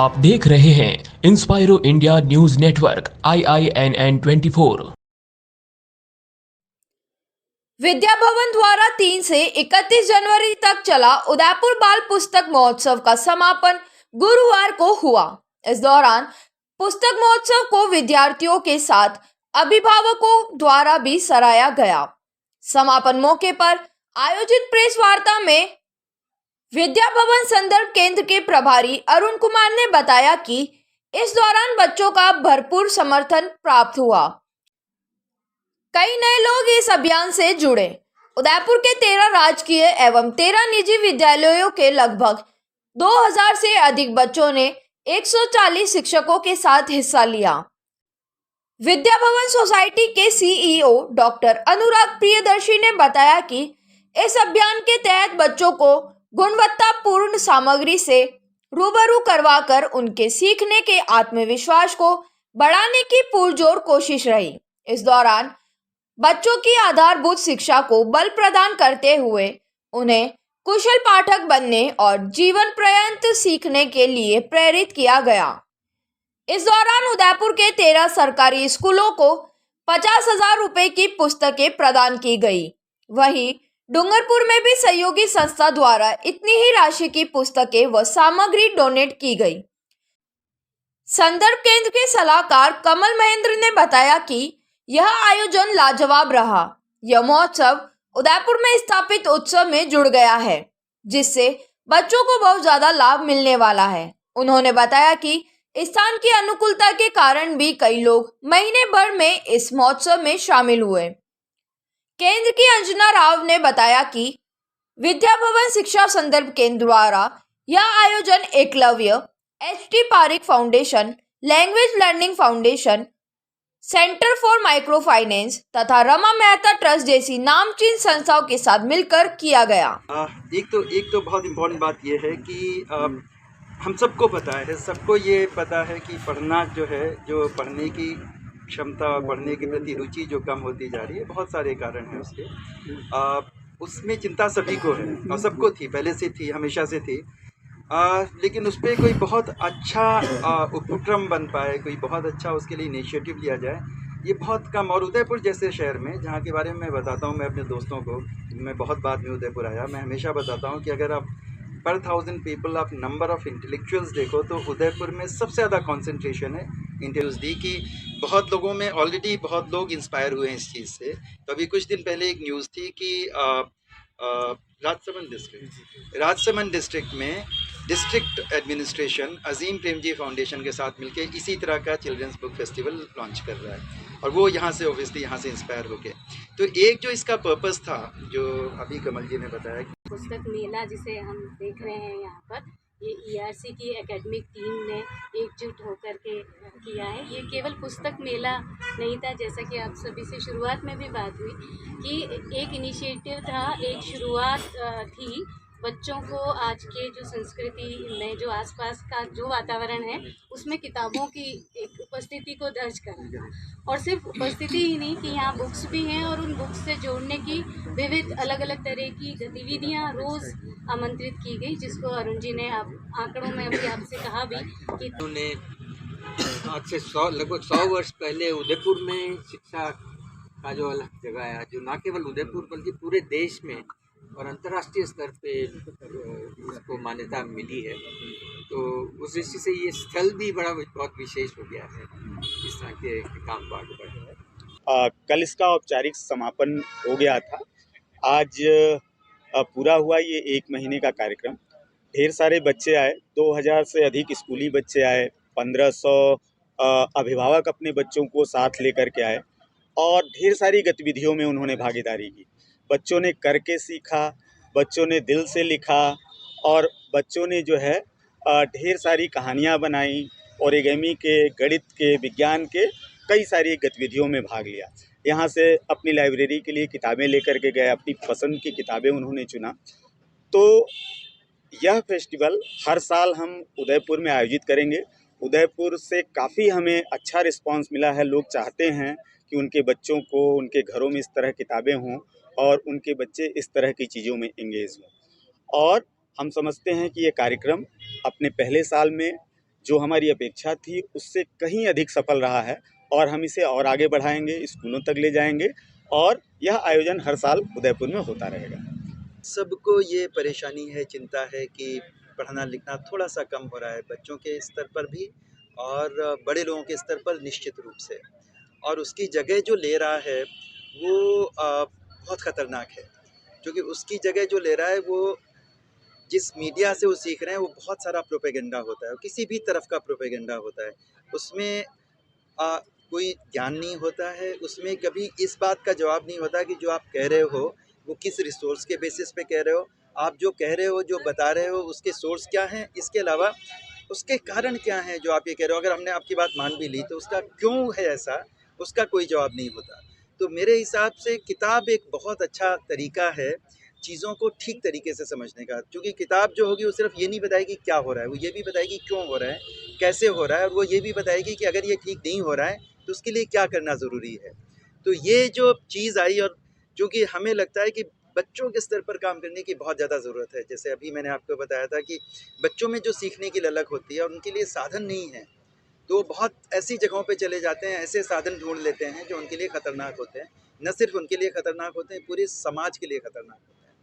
आप देख रहे हैं इंस्पायरो India news network IINN 24। Vidya Bhavan द्वारा 3 से 31 जनवरी तक चला उदयपुर बाल पुस्तक महोत्सव का समापन गुरुवार को हुआ। इस दौरान पुस्तक महोत्सव को विद्यार्थियों के साथ अभिभावकों द्वारा भी सराहा गया। समापन मौके पर आयोजित प्रेस वार्ता में विद्या भवन संदर्भ केंद्र के प्रभारी अरुण कुमार ने बताया कि इस दौरान बच्चों का भरपूर समर्थन प्राप्त हुआ। कई नए लोग इस अभियान से जुड़े। उदयपुर के 13 राजकीय एवं 13 निजी विद्यालयों के लगभग 2000 से अधिक बच्चों ने 140 शिक्षकों के साथ हिस्सा लिया। विद्या भवन सोसाइटी के CEO डॉक्टर अनुराग प्रियदर्शी ने बताया कि इस अभियान के तहत बच्चों को गुणवत्तापूर्ण सामग्री से रूबरू करवाकर उनके सीखने के आत्मविश्वास को बढ़ाने की पुरजोर कोशिश रही। इस दौरान बच्चों की आधारभूत शिक्षा को बल प्रदान करते हुए उन्हें कुशल पाठक बनने और जीवन पर्यंत सीखने के लिए प्रेरित किया गया। इस दौरान उदयपुर के 13 सरकारी स्कूलों को 50,000 रुपए की पुस्तकें प्रदान की गई। वहीं डूंगरपुर में भी सहयोगी संस्था द्वारा इतनी ही राशि की पुस्तकें व सामग्री डोनेट की गई। संदर्भ केंद्र के सलाहकार कमल महेंद्र ने बताया कि यह आयोजन लाजवाब रहा। यह महोत्सव उदयपुर में स्थापित उत्सव में जुड़ गया है, जिससे बच्चों को बहुत ज्यादा लाभ मिलने वाला है। उन्होंने बताया कि स्थान की अनुकूलता के कारण भी कई लोग महीने भर में इस महोत्सव में शामिल हुए। केंद्र की अंजना राव ने बताया कि विद्या भवन शिक्षा संदर्भ केंद्र द्वारा यह आयोजन Eklavya, HT Parekh foundation, language learning foundation, centre for micro finance तथा रमा मेहता ट्रस्ट जैसी नामचीन संस्थाओं के साथ मिलकर किया गया। एक तो बहुत इम्पोर्टेंट बात यह है कि हम सबको पता है, सबको ये पता है कि पढ़ना जो है, जो पढ़ने की क्षमता, पढ़ने के प्रति रुचि जो कम होती जा रही है, बहुत सारे कारण हैं उसके। उसमें चिंता सभी को है और सबको थी, पहले से थी, हमेशा से थी। लेकिन उस पर कोई बहुत अच्छा उपक्रम बन पाए, कोई बहुत अच्छा उसके लिए इनिशिएटिव लिया जाए, ये बहुत कम। और उदयपुर जैसे शहर में, जहाँ के बारे में मैं बताता हूँ, मैं अपने दोस्तों को, मैं बहुत बाद में उदयपुर आया, मैं हमेशा बताता हूँ कि अगर आप पर 1000 पीपल आप नंबर ऑफ़ इंटेलेक्चुअल्स देखो तो उदयपुर में सबसे ज़्यादा कॉन्सेंट्रेशन है इंटेलेक्चुअल्स दी कि बहुत लोगों में ऑलरेडी बहुत लोग इंस्पायर हुए हैं इस चीज़ से। तो अभी कुछ दिन पहले एक न्यूज़ थी कि राजसमंद डिस्ट्रिक्ट में district administration Azim Premji foundation के साथ मिलकर इसी तरह का चिल्ड्रंस बुक फेस्टिवल लॉन्च कर रहा है, और वो यहाँ से ऑब्वियसली यहाँ से इंस्पायर हो गए। तो एक जो इसका पर्पस था, जो अभी कमल जी ने बताया, पुस्तक मेला जिसे हम देख रहे हैं यहाँ पर, ये ERC की एकेडमिक टीम ने एकजुट होकर के किया है। ये केवल पुस्तक मेला नहीं था, जैसा कि आप सभी से शुरुआत में भी बात हुई कि एक इनिशिएटिव था, एक शुरुआत थी बच्चों को आज के जो संस्कृति में, जो आसपास का जो वातावरण है, उसमें किताबों की एक उपस्थिति को दर्ज करना। और सिर्फ उपस्थिति ही नहीं कि यहाँ बुक्स भी हैं, और उन बुक्स से जोड़ने की विविध अलग अलग तरह की गतिविधियाँ रोज़ आमंत्रित की गई, जिसको अरुण जी ने आंकड़ों में अभी आपसे कहा भी कि उन्होंने आज से लगभग 100 वर्ष पहले उदयपुर में शिक्षा का जो अलग जगह है, जो न केवल उदयपुर बल्कि पूरे देश में और अंतर्राष्ट्रीय स्तर पे इसको मान्यता मिली है। तो उस दृष्टि से ये स्थल भी बहुत विशेष हो गया है इस तरह के काम को आगे बढ़ाने। कल इसका औपचारिक समापन हो गया था। आज पूरा हुआ ये 1 महीने का कार्यक्रम। ढेर सारे बच्चे आए, 2000 से अधिक स्कूली बच्चे आए, 1500 अभिभावक अपने बच्चों को साथ लेकर के आए और ढेर सारी गतिविधियों में उन्होंने भागीदारी की। बच्चों ने करके सीखा, बच्चों ने दिल से लिखा और बच्चों ने जो है ढेर सारी कहानियाँ बनाई, ओरिगेमी के, गणित के, विज्ञान के कई सारी गतिविधियों में भाग लिया। यहाँ से अपनी लाइब्रेरी के लिए किताबें लेकर के गए, अपनी पसंद की किताबें उन्होंने चुना। तो यह फेस्टिवल हर साल हम उदयपुर में आयोजित करेंगे। उदयपुर से काफ़ी हमें अच्छा रिस्पांस मिला है। लोग चाहते हैं कि उनके बच्चों को उनके घरों में इस तरह किताबें हों और उनके बच्चे इस तरह की चीज़ों में एंगेज हों। और हम समझते हैं कि ये कार्यक्रम अपने पहले साल में जो हमारी अपेक्षा थी उससे कहीं अधिक सफल रहा है और हम इसे और आगे बढ़ाएंगे, स्कूलों तक ले जाएंगे और यह आयोजन हर साल उदयपुर में होता रहेगा। सबको ये परेशानी है, चिंता है कि पढ़ना लिखना थोड़ा सा कम हो रहा है बच्चों के स्तर पर भी और बड़े लोगों के स्तर पर निश्चित रूप से, और उसकी जगह जो ले रहा है वो बहुत ख़तरनाक है, क्योंकि उसकी जगह जो ले रहा है वो जिस मीडिया से वो सीख रहे हैं वो बहुत सारा प्रोपेगेंडा होता है, किसी भी तरफ का प्रोपेगेंडा होता है, उसमें कोई ज्ञान नहीं होता है, उसमें कभी इस बात का जवाब नहीं होता कि जो आप कह रहे हो वो किस रिसोर्स के बेसिस पे कह रहे हो, आप जो कह रहे हो, जो बता रहे हो उसके सोर्स क्या हैं, इसके अलावा उसके कारण क्या हैं जो आप ये कह रहे हो। अगर हमने आपकी बात मान भी ली तो उसका क्यों है ऐसा, उसका कोई जवाब नहीं होता। तो मेरे हिसाब से किताब एक बहुत अच्छा तरीका है चीज़ों को ठीक तरीके से समझने का, क्योंकि किताब जो होगी वो सिर्फ ये नहीं बताएगी क्या हो रहा है, वो ये भी बताएगी क्यों हो रहा है, कैसे हो रहा है, और वो ये भी बताएगी कि अगर ये ठीक नहीं हो रहा है तो उसके लिए क्या करना ज़रूरी है। तो ये जो चीज़ आई, और चूँकि हमें लगता है कि बच्चों के स्तर पर काम करने की बहुत ज़्यादा ज़रूरत है। जैसे अभी मैंने आपको बताया था कि बच्चों में जो सीखने की ललक होती है और उनके लिए साधन नहीं है, तो वो बहुत ऐसी जगहों पे चले जाते हैं, ऐसे साधन ढूँढ लेते हैं जो उनके लिए ख़तरनाक होते हैं। न सिर्फ़ उनके लिए ख़तरनाक होते हैं, पूरे समाज के लिए ख़तरनाक होते हैं।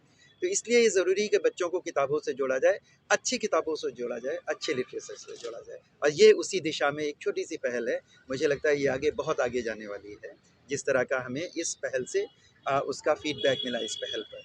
तो इसलिए ये ज़रूरी है कि बच्चों को किताबों से जोड़ा जाए, अच्छी किताबों से जोड़ा जाए, अच्छे लिटरेचर से जोड़ा जाए, और ये उसी दिशा में एक छोटी-सी पहल है। मुझे लगता है ये आगे बहुत आगे जाने वाली है, जिस तरह का हमें इस पहल से उसका फ़ीडबैक मिला इस पहल पर।